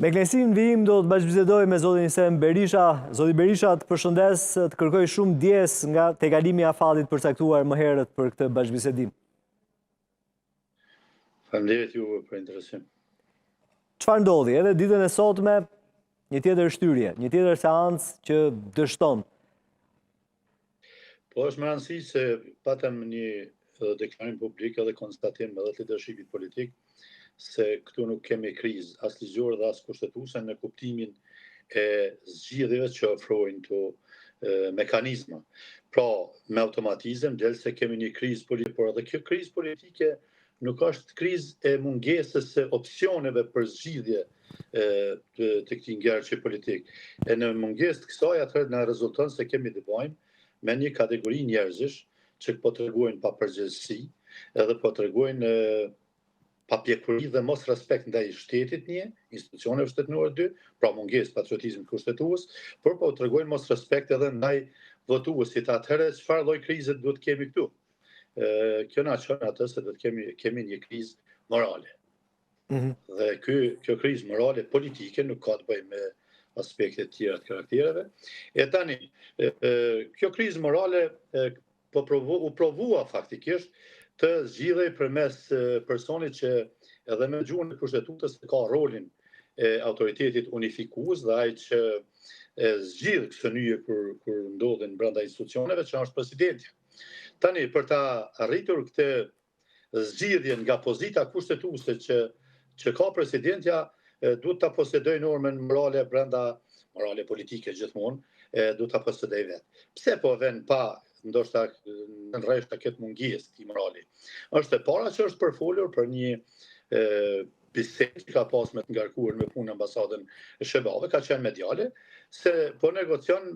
Me Knesin vijim do të bashkëbisedoj me zotin Isem Berisha. Zoti Berisha, të përshëndes, të kërkoj shumë ndjes nga tekalimi i afallit përcaktuar më herët për këtë bashkëbisedim. Faleminderit juve për interesim. Çfarë ndodhi? Edhe ditën e sotme, një tjetër shtyrje, një tjetër seancë që dështon. Po është me rëndësi se patëm një deklarim publik edhe konstatim edhe të leadershipit politik se këtu nuk kemi krizë as ligjore dhe as kushtetuese në kuptimin e zgjidhjeve që ofrojnë këto mekanizma. Pra, me automatizëm del se kemi një krizë politike, por edhe kjo krizë politike nuk është krizë e mungesës së opsioneve për zgjidhje të këtij ngjarje politik. E në mungesë të kësaj atëherë na rezulton se kemi të bëjmë me një kategori njerëzish që po tregojnë papërgjegjësi, edhe po tregojnë papjekuri dhe mos respekt ndaj shtetit një, institucioneve shtetërore dy, pra mungesë patriotizmi kushtetues, por po tregojnë mos respekt edhe ndaj votuesit. Atëherë çfarë lloj krize duhet kemi këtu? Kjo na çon atë se do të kemi një krizë morale. Dhe kjo krizë morale politike nuk ka të bëjë me aspektet tjera të karaktereve. E tani, kjo krizë morale u provua faktikisht të zgjidhej përmes personit që edhe me gjuhën e kushtetutës ka rolin e autoritetit unifikues dhe ai që zgjidh këtë nyje kur ndodhen brenda institucioneve, që është presidenti. Tani, për ta arritur këtë zgjidhje nga pozita kushtetuese që ka presidentja, duhet ta posedoj normën morale brenda morale politike gjithmonë, duhet ta posedoj vetë. Pse po vën pa ndoshta në rresht të ketë mungesë këtij morali? Është e para që është përfolur për një bisedë që ka pas me të ngarkuar me punë ambasadën e Shebave, ka qenë mediale, se po negocion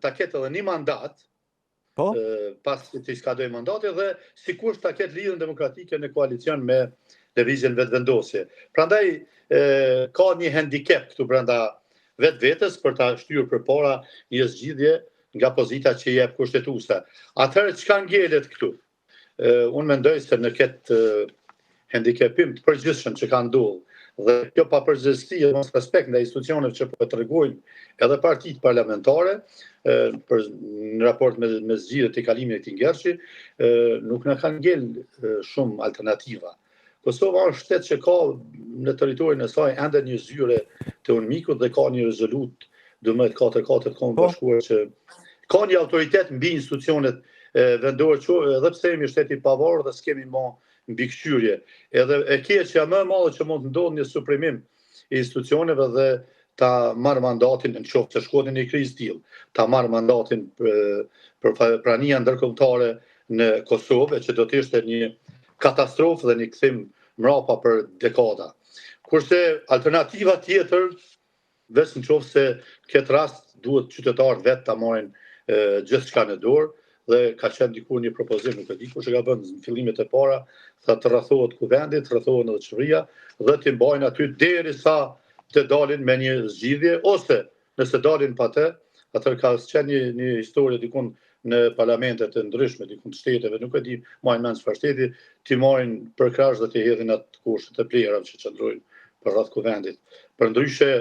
ta ketë edhe një mandat pas të skadoj mandati dhe sikur ta ketë lidhjen demokratike në koalicion me lëvizjen vetëvendosje. Prandaj ka një handicap këtu brenda vetvetes për ta shtyrë përpara një zgjidhje nga pozita që jep kushtetuese. Atëherë çka ngelet këtu? Unë mendoj se në këtë handicapim të përgjithshëm që ka ndodhur dhe kjo papërgjegjësi dhe mos respekt ndaj institucioneve që po tregojnë edhe partitë parlamentare në raport me zgjidhjet e kalimit të këtij ngjarje, nuk na kanë ngel shumë alternativa. Kosova është shtet që ka në territorin e saj ende një zyre të UNMIK-ut dhe ka një rezolut 1244 të Kombit të Bashkuar që ka një autoritet mbi institucionet vendore, edhe pse jemi shteti i pavarur dhe s'kemi më mbikëqyrje. Edhe e keqja më e madhe që mund të ndodhë një suprimim i institucioneve dhe ta marrë mandatin në qoftë se shkonin në një krizë tillë, ta marrë mandatin për prania ndërkombëtare në Kosovë, që do të ishte një katastrofë dhe një kthim mrapa për dekada. Kurse alternativa tjetër, vetëm nëse këtë rast duhet qytetarët vetë ta marrin gjithçka në dorë, dhe ka qenë dikur një propozim, nuk e di kush e ka bënë në fillimet e para, sa të rrethohet kuvendi, të rrethohen edhe qeveria dhe të mbajnë aty derisa të dalin me një zgjidhje, ose nëse dalin pa të, atëherë ka qenë një histori dikun në parlamentet e ndryshme, dikun të shteteve, nuk e di marrin mend çfarë shteti, ti marrin për krahas dhe të hedhin atë kushtet e plera që qëndrojnë për rreth kuvendit. Përndryshe